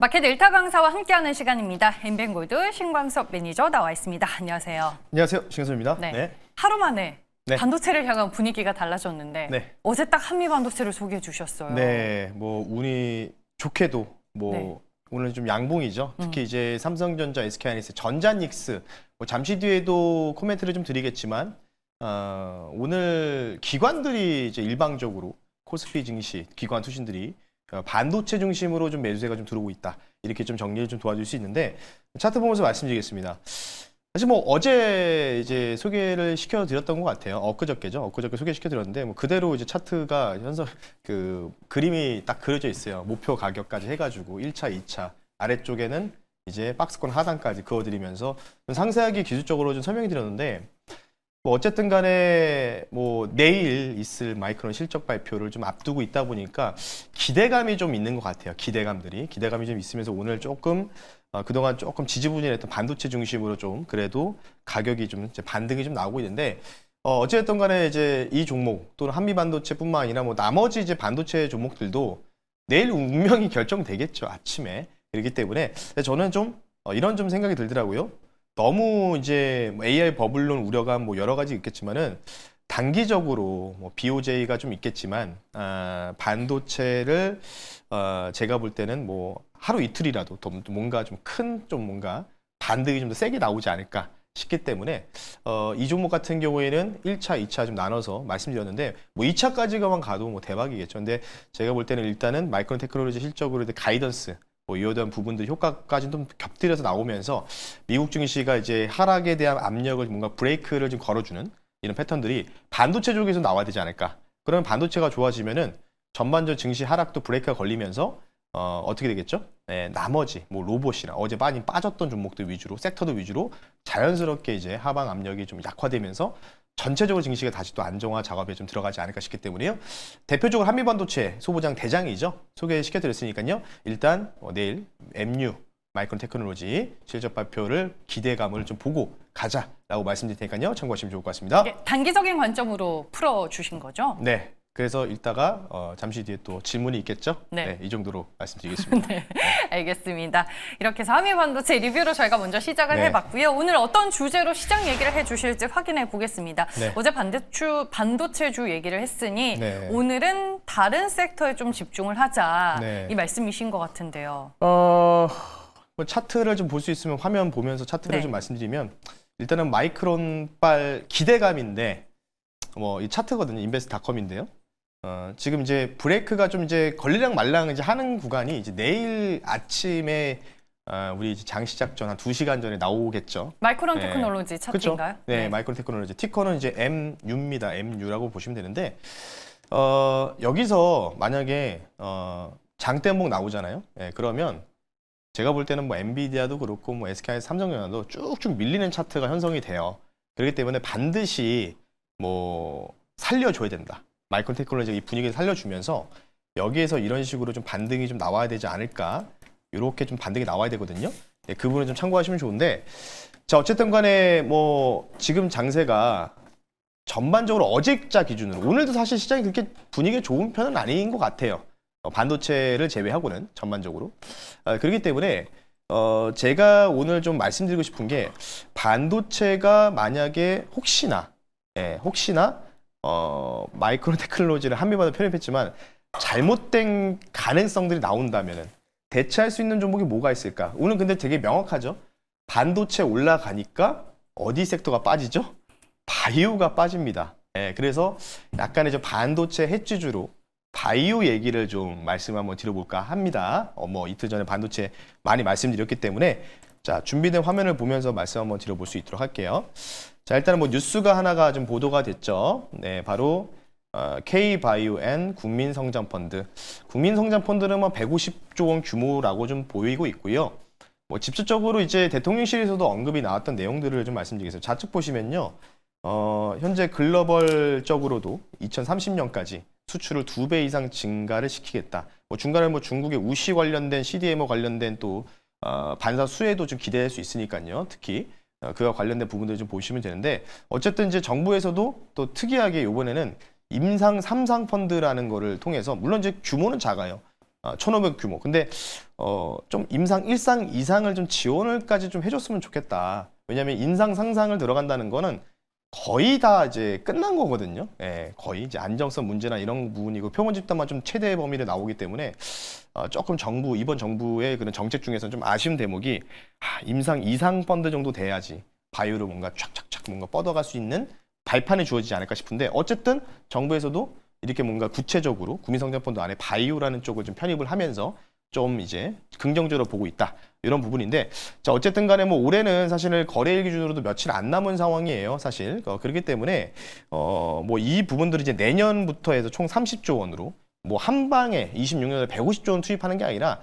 마켓 일타 강사와 함께하는 시간입니다. 엠뱅골드 신광섭 매니저 나와 있습니다. 안녕하세요. 안녕하세요. 신광섭입니다. 네. 하루 만에 네. 반도체를 향한 분위기가 달라졌는데 네. 어제 딱 한미 반도체를 소개해 주셨어요. 네, 뭐 운이 좋게도 뭐 오늘 좀 양봉이죠. 특히 이제 삼성전자, SK하이닉스, 전자닉스 뭐 잠시 뒤에도 코멘트를 좀 드리겠지만 오늘 기관들이 이제 일방적으로 코스피 증시 기관 투신들이 반도체 중심으로 좀 매수세가 좀 들어오고 있다. 이렇게 좀 정리를 좀 도와줄 수 있는데 차트 보면서 말씀드리겠습니다. 사실 뭐 어제 이제 소개를 시켜드렸던 것 같아요. 엊그저께죠. 엊그저께 소개시켜드렸는데 뭐 그대로 이제 차트가 현재 그 그림이 딱 그려져 있어요. 목표 가격까지 해가지고 1차, 2차 아래쪽에는 이제 박스권 하단까지 그어드리면서 좀 상세하게 기술적으로 좀 설명해 드렸는데 뭐 어쨌든 간에 뭐 내일 있을 마이크론 실적 발표를 좀 앞두고 있다 보니까 기대감이 좀 있는 것 같아요. 기대감이 좀 있으면서 오늘 조금 그동안 조금 지지부진했던 반도체 중심으로 좀 그래도 가격이 좀 이제 반등이 좀 나오고 있는데 어쨌든 간에 이제 이 종목 또는 한미 반도체뿐만 아니라 뭐 나머지 이제 반도체 종목들도 내일 운명이 결정되겠죠. 아침에. 그렇기 때문에 저는 좀 이런 좀 생각이 들더라고요. 너무 이제 AI 버블론 우려가 뭐 여러 가지 있겠지만은 단기적으로 뭐 BOJ가 좀 있겠지만 반도체를 제가 볼 때는 뭐 하루 이틀이라도 더 뭔가 좀 큰 좀 뭔가 반등이 좀 더 세게 나오지 않을까 싶기 때문에 이 종목 같은 경우에는 1차, 2차 좀 나눠서 말씀드렸는데 뭐 2차까지가만 가도 뭐 대박이겠죠. 근데 제가 볼 때는 일단은 마이크론 테크놀로지 실적으로 가이던스 뭐 이에 대한 부분들 효과까지 좀 겹들여서 나오면서 미국 증시가 이제 하락에 대한 압력을 뭔가 브레이크를 좀 걸어주는 이런 패턴들이 반도체 쪽에서 나와야 되지 않을까. 그러면 반도체가 좋아지면은 전반적 증시 하락도 브레이크가 걸리면서 어떻게 되겠죠? 네, 나머지 뭐 로봇이나 어제 많이 빠졌던 종목들 위주로 섹터들 위주로 자연스럽게 이제 하방 압력이 좀 약화되면서 전체적으로 증시가 다시 또 안정화 작업에 좀 들어가지 않을까 싶기 때문에요. 대표적으로 한미반도체 소보장 대장이죠. 소개시켜드렸으니까요. 일단 내일 MU 마이크론 테크놀로지 실적 발표를 기대감을 좀 보고 가자라고 말씀드릴 테니까요. 참고하시면 좋을 것 같습니다. 단기적인 관점으로 풀어주신 거죠? 네. 그래서 이따가 잠시 뒤에 또 질문이 있겠죠? 네. 이 정도로 말씀드리겠습니다. 네, 알겠습니다. 이렇게 해서 한미 반도체 리뷰로 저희가 먼저 시작을 네. 해봤고요. 오늘 어떤 주제로 시장 얘기를 해주실지 확인해 보겠습니다. 네. 어제 반도체주 얘기를 했으니 네. 오늘은 다른 sek터에 좀 집중을 하자 네. 이 말씀이신 것 같은데요. 뭐 차트를 좀 볼 수 있으면 화면 보면서 차트를 네. 좀 말씀드리면 일단은 마이크론빨 기대감인데 뭐 이 차트거든요. 인베스트닷컴인데요. 지금 이제 브레이크가 좀 이제 걸리랑 말랑 이제 하는 구간이 이제 내일 아침에 우리 이제 장 시작 전 한 2시간 전에 나오겠죠. 마이크론 네. 테크놀로지 차트인가요? 그렇죠? 네, 마이크론 테크놀로지. 티커는 이제 MU입니다. MU라고 보시면 되는데 여기서 만약에 장대목 나오잖아요. 네, 그러면 제가 볼 때는 뭐 엔비디아도 그렇고 뭐 SK하이닉스, 삼성전자도 쭉쭉 밀리는 차트가 형성이 돼요. 그렇기 때문에 반드시 뭐 살려줘야 된다. 마이크론 테크놀로지 이 분위기를 살려주면서 여기에서 이런 식으로 좀 반등이 좀 나와야 되지 않을까. 이렇게 좀 반등이 나와야 되거든요. 네, 그 부분은 좀 참고하시면 좋은데 자 어쨌든 간에 뭐 지금 장세가 전반적으로 어제자 기준으로 오늘도 사실 시장이 그렇게 분위기가 좋은 편은 아닌 것 같아요. 반도체를 제외하고는 전반적으로 그렇기 때문에 제가 오늘 좀 말씀드리고 싶은 게 반도체가 만약에 혹시나 마이크론 테크놀로지를 한미반도 편입했지만 잘못된 가능성들이 나온다면은 대체할 수 있는 종목이 뭐가 있을까? 오늘 근데 되게 명확하죠. 반도체 올라가니까 어디 섹터가 빠지죠? 바이오가 빠집니다. 그래서 약간의 좀 반도체 해지주로 바이오 얘기를 좀 말씀 한번 드려볼까 합니다. 뭐 이틀 전에 반도체 많이 말씀드렸기 때문에 자 준비된 화면을 보면서 말씀 한번 드려볼 수 있도록 할게요. 자 일단은 뭐 뉴스가 하나가 좀 보도가 됐죠. 네 바로 K바이오앤 국민성장펀드. 국민성장펀드는 뭐 150조 원 규모라고 좀 보이고 있고요. 뭐 직접적으로 이제 대통령실에서도 언급이 나왔던 내용들을 좀 말씀드리겠습니다. 좌측 보시면요. 현재 글로벌적으로도 2030년까지 수출을 2배 이상 증가를 시키겠다. 뭐 중간에 뭐 중국의 우시 관련된 CDMO 관련된 또 반사 수혜도 좀 기대할 수 있으니까요. 특히 그와 관련된 부분들을 좀 보시면 되는데 어쨌든 이제 정부에서도 또 특이하게 이번에는 임상 3상 펀드라는 거를 통해서 물론 이제 규모는 작아요. 1,500 규모. 근데 좀 일상 이상을 좀 지원을까지 좀 해줬으면 좋겠다. 왜냐하면 인상 상상을 들어간다는 거는 거의 다 이제 끝난 거거든요. 예, 거의 이제 안정성 문제나 이런 부분이고 표본 집단만 좀 최대 범위로 나오기 때문에 조금 이번 정부의 그런 정책 중에서는 좀 아쉬운 대목이 임상 이상 펀드 정도 돼야지 바이오로 뭔가 촥촥촥 뭔가 뻗어갈 수 있는 발판이 주어지지 않을까 싶은데 어쨌든 정부에서도 이렇게 뭔가 구체적으로 국민성장펀드 안에 바이오라는 쪽을 좀 편입을 하면서 좀 이제 긍정적으로 보고 있다. 이런 부분인데 자 어쨌든 간에 뭐 올해는 사실 거래일 기준으로도 며칠 안 남은 상황이에요. 사실 그렇기 때문에 뭐 이 부분들이 이제 내년부터 해서 총 30조 원으로 뭐 한 방에 26년에 150조 원 투입하는 게 아니라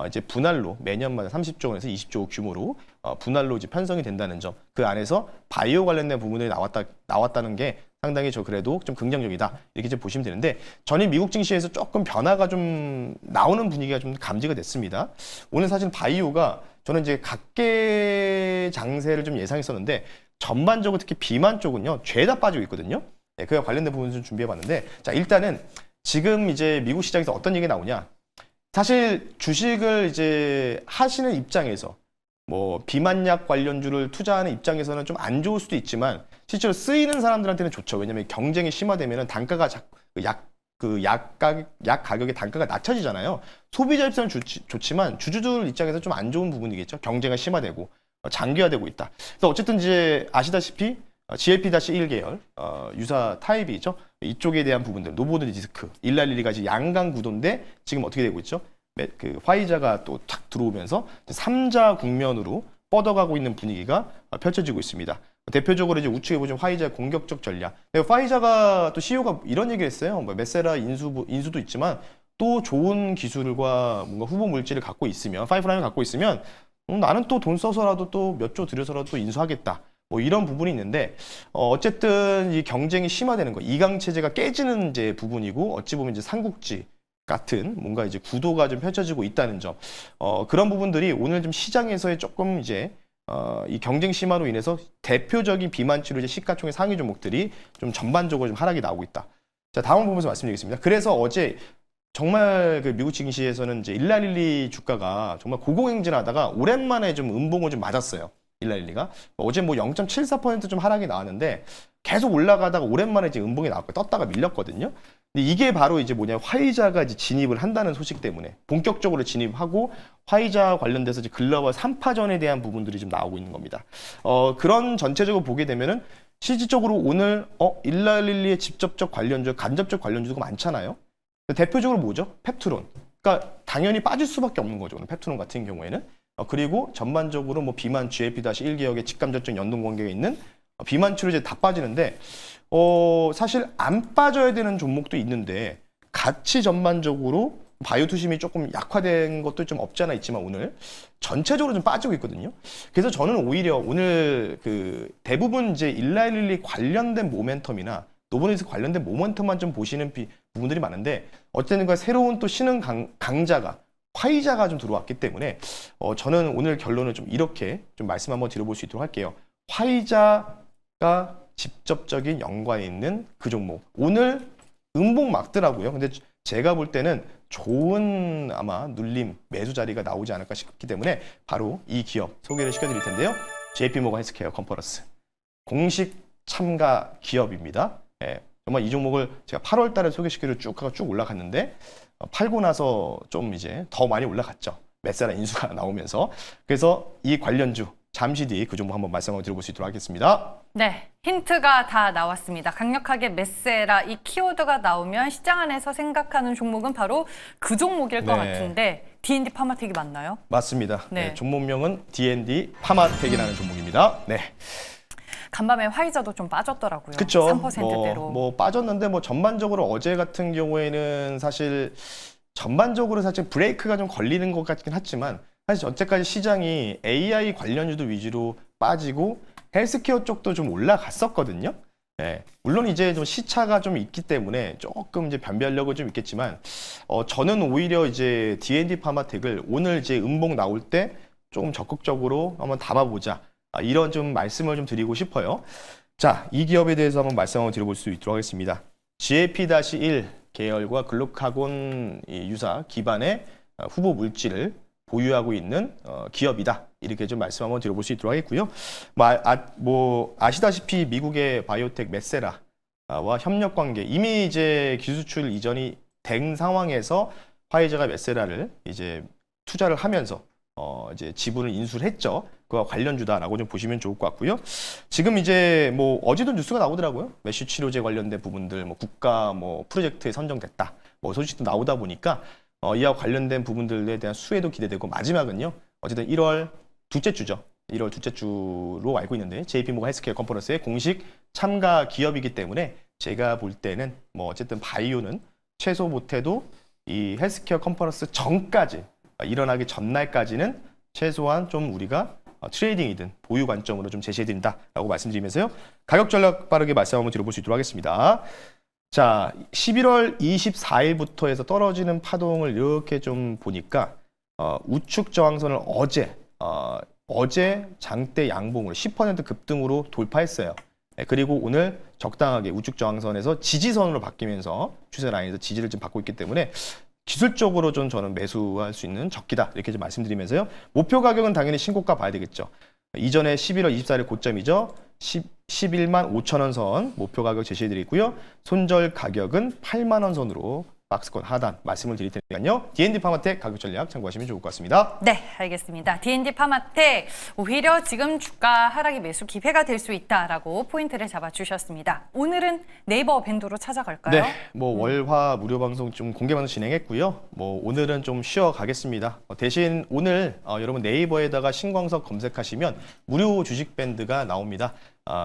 이제 분할로 매년마다 30조 원에서 20조 규모로 분할로 이제 편성이 된다는 점. 그 안에서 바이오 관련된 부분들이 나왔다는 게 상당히 그래도 좀 긍정적이다. 이렇게 좀 보시면 되는데 전일 미국 증시에서 조금 변화가 좀 나오는 분위기가 좀 감지가 됐습니다. 오늘 사실 바이오가 저는 이제 각계 장세를 좀 예상했었는데 전반적으로 특히 비만 쪽은요. 죄다 빠지고 있거든요. 네, 그와 관련된 부분 좀 준비해 봤는데 자, 일단은 지금 이제 미국 시장에서 어떤 얘기가 나오냐? 사실 주식을 이제 하시는 입장에서 뭐 비만약 관련주를 투자하는 입장에서는 좀 안 좋을 수도 있지만 실제로 쓰이는 사람들한테는 좋죠. 왜냐하면 경쟁이 심화되면은 단가가 약 가격의 단가가 낮춰지잖아요. 소비자 입장은 좋지만 주주들 입장에서 좀 안 좋은 부분이겠죠. 경쟁이 심화되고 장기화되고 있다. 그래서 어쨌든 이제 아시다시피 GLP-1 계열 유사 타입이죠. 이쪽에 대한 부분들, 노보드 디스크, 일라릴리가 이제 양강 구도인데 지금 어떻게 되고 있죠? 그 화이자가 또 탁 들어오면서 3자 국면으로 뻗어가고 있는 분위기가 펼쳐지고 있습니다. 대표적으로 이제 우측에 보시면 화이자의 공격적 전략. 화이자가 또 CEO가 이런 얘기를 했어요. 뭐 메세라 인수도 있지만 또 좋은 기술과 뭔가 후보 물질을 갖고 있으면 파이프라인을 갖고 있으면 나는 또 돈 써서라도 또 몇 조 들여서라도 또 인수하겠다. 뭐 이런 부분이 있는데 어쨌든 이 경쟁이 심화되는 거, 이강 체제가 깨지는 이제 부분이고 어찌 보면 이제 삼국지 같은 뭔가 이제 구도가 좀 펼쳐지고 있다는 점. 그런 부분들이 오늘 좀 시장에서의 조금 이제 이 경쟁 심화로 인해서 대표적인 비만 치료제 시가총액 상위 종목들이 좀 전반적으로 좀 하락이 나오고 있다. 자, 다음 부분에서 말씀드리겠습니다. 그래서 어제 정말 그 미국 증시에서는 이제 일라릴리 주가가 정말 고공행진하다가 오랜만에 좀 음봉을 좀 맞았어요. 일라릴리가 어제 뭐 0.74% 좀 하락이 나왔는데 계속 올라가다가 오랜만에 이제 음봉이 나왔고 떴다가 밀렸거든요. 근데 이게 바로 이제 뭐냐 화이자가 이제 진입을 한다는 소식 때문에 본격적으로 진입하고 화이자 관련돼서 이제 글로벌 3파전에 대한 부분들이 좀 나오고 있는 겁니다. 그런 전체적으로 보게 되면은 실질적으로 오늘 일라릴리의 직접적 관련주, 간접적 관련주가 많잖아요. 대표적으로 뭐죠? 펩트론. 그러니까 당연히 빠질 수밖에 없는 거죠. 오늘 펩트론 같은 경우에는. 그리고 전반적으로 뭐 비만 GLP-1 계열의 직간접적 연동 관계가 있는 비만 치료제 다 빠지는데 사실 안 빠져야 되는 종목도 있는데 같이 전반적으로 바이오 투심이 조금 약화된 것도 좀 없지 않아 있지만 오늘 전체적으로 좀 빠지고 있거든요. 그래서 저는 오히려 오늘 그 대부분 이제 일라일리 관련된 모멘텀이나 노보니스 관련된 모멘텀만 좀 보시는 부분들이 많은데 어쨌든 새로운 또 신흥 강자가 화이자가 좀 들어왔기 때문에 저는 오늘 결론을 좀 이렇게 좀 말씀 한번 드려볼 수 있도록 할게요. 화이자가 직접적인 연관이 있는 그 종목. 오늘 음봉 막더라고요. 근데 제가 볼 때는 좋은 아마 눌림 매수 자리가 나오지 않을까 싶기 때문에 바로 이 기업 소개를 시켜드릴 텐데요. JP모건 헬스케어 컨퍼런스 공식 참가 기업입니다. 예, 정말 이 종목을 제가 8월 달에 소개시키려 쭉 올라갔는데 팔고 나서 좀 이제 더 많이 올라갔죠. 메세라 인수가 나오면서. 그래서 이 관련주 잠시 뒤 그 종목 한번 말씀을 드려볼 수 있도록 하겠습니다. 네, 힌트가 다 나왔습니다. 강력하게 메세라 이 키워드가 나오면 시장 안에서 생각하는 종목은 바로 그 종목일 것 같은데 D&D 파마텍이 맞나요? 맞습니다. 네, 종목명은 D&D 파마텍이라는 종목입니다. 네. 간밤에 화이자도 좀 빠졌더라고요. 그쵸. 3%대로. 뭐 빠졌는데 뭐 전반적으로 어제 같은 경우에는 사실 전반적으로 사실 브레이크가 좀 걸리는 것 같긴 하지만 사실 언제까지 시장이 AI 관련주도 위주로 빠지고 헬스케어 쪽도 좀 올라갔었거든요. 네. 물론 이제 좀 시차가 좀 있기 때문에 조금 이제 변별력은 좀 있겠지만 저는 오히려 이제 D&D 파마텍을 오늘 이제 음봉 나올 때 조금 적극적으로 한번 담아보자. 이런 좀 말씀을 좀 드리고 싶어요. 자, 이 기업에 대해서 한번 말씀 한번 드려볼 수 있도록 하겠습니다. GLP-1 계열과 글루카곤 이 유사 기반의 후보 물질을 보유하고 있는 기업이다. 이렇게 좀 말씀 한번 드려볼 수 있도록 하겠고요. 아시다시피 미국의 바이오텍 메세라와 협력 관계 이미 이제 기술출 이전이 된 상황에서 화이자가 메세라를 이제 투자를 하면서 이제 지분을 인수를 했죠. 그와 관련주다라고 좀 보시면 좋을 것 같고요. 지금 이제 뭐 어제도 뉴스가 나오더라고요. 메쉬 치료제 관련된 부분들, 뭐 국가 뭐 프로젝트에 선정됐다, 뭐 소식도 나오다 보니까 이와 관련된 부분들에 대한 수혜도 기대되고 마지막은요. 어쨌든 1월 둘째 주죠. 1월 둘째 주로 알고 있는데 JP모건 헬스케어 컨퍼런스의 공식 참가 기업이기 때문에 제가 볼 때는 뭐 어쨌든 바이오는 최소 못해도 이 헬스케어 컨퍼런스 전까지 일어나기 전날까지는 최소한 좀 우리가 트레이딩이든 보유 관점으로 좀 제시해드린다라고 말씀드리면서요. 가격 전략 빠르게 말씀 한번 드려볼 수 있도록 하겠습니다. 자, 11월 24일부터 해서 떨어지는 파동을 이렇게 좀 보니까 우측 저항선을 어제 장대 양봉으로 10% 급등으로 돌파했어요. 그리고 오늘 적당하게 우측 저항선에서 지지선으로 바뀌면서 추세 라인에서 지지를 좀 받고 있기 때문에 기술적으로 좀 저는 매수할 수 있는 적기다 이렇게 좀 말씀드리면서요. 목표 가격은 당연히 신고가 봐야 되겠죠. 이전에 11월 24일 고점이죠. 11만 5천 원 선 목표 가격 제시해드리고요. 손절 가격은 8만 원 선으로 박스권 하단 말씀을 드릴 테니까요. D&D 파마텍 가격 전략 참고하시면 좋을 것 같습니다. 네, 알겠습니다. D&D 파마텍 오히려 지금 주가 하락이 매수 기회가 될 수 있다라고 포인트를 잡아주셨습니다. 오늘은 네이버 밴드로 찾아갈까요? 네, 뭐 월화 무료 방송 좀 공개 방송 진행했고요. 뭐 오늘은 좀 쉬어 가겠습니다. 대신 오늘 여러분 네이버에다가 신광석 검색하시면 무료 주식 밴드가 나옵니다.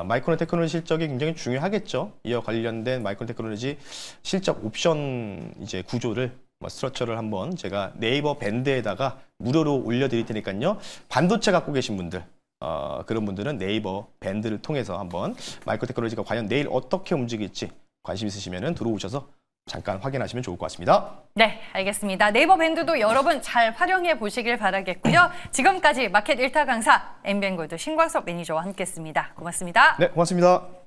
마이크론 테크놀로지 실적이 굉장히 중요하겠죠. 이와 관련된 마이크론 테크놀로지 실적 옵션 이제 구조를 스트러처를 한번 제가 네이버 밴드에다가 무료로 올려드릴 테니까요. 반도체 갖고 계신 분들 그런 분들은 네이버 밴드를 통해서 한번 마이크론 테크놀로지가 과연 내일 어떻게 움직일지 관심 있으시면 들어오셔서 잠깐 확인하시면 좋을 것 같습니다. 네, 알겠습니다. 네이버 밴드도 여러분 잘 활용해 보시길 바라겠고요. 지금까지 마켓 1타 강사 MBN골드 신광석 매니저와 함께했습니다. 고맙습니다. 네, 고맙습니다.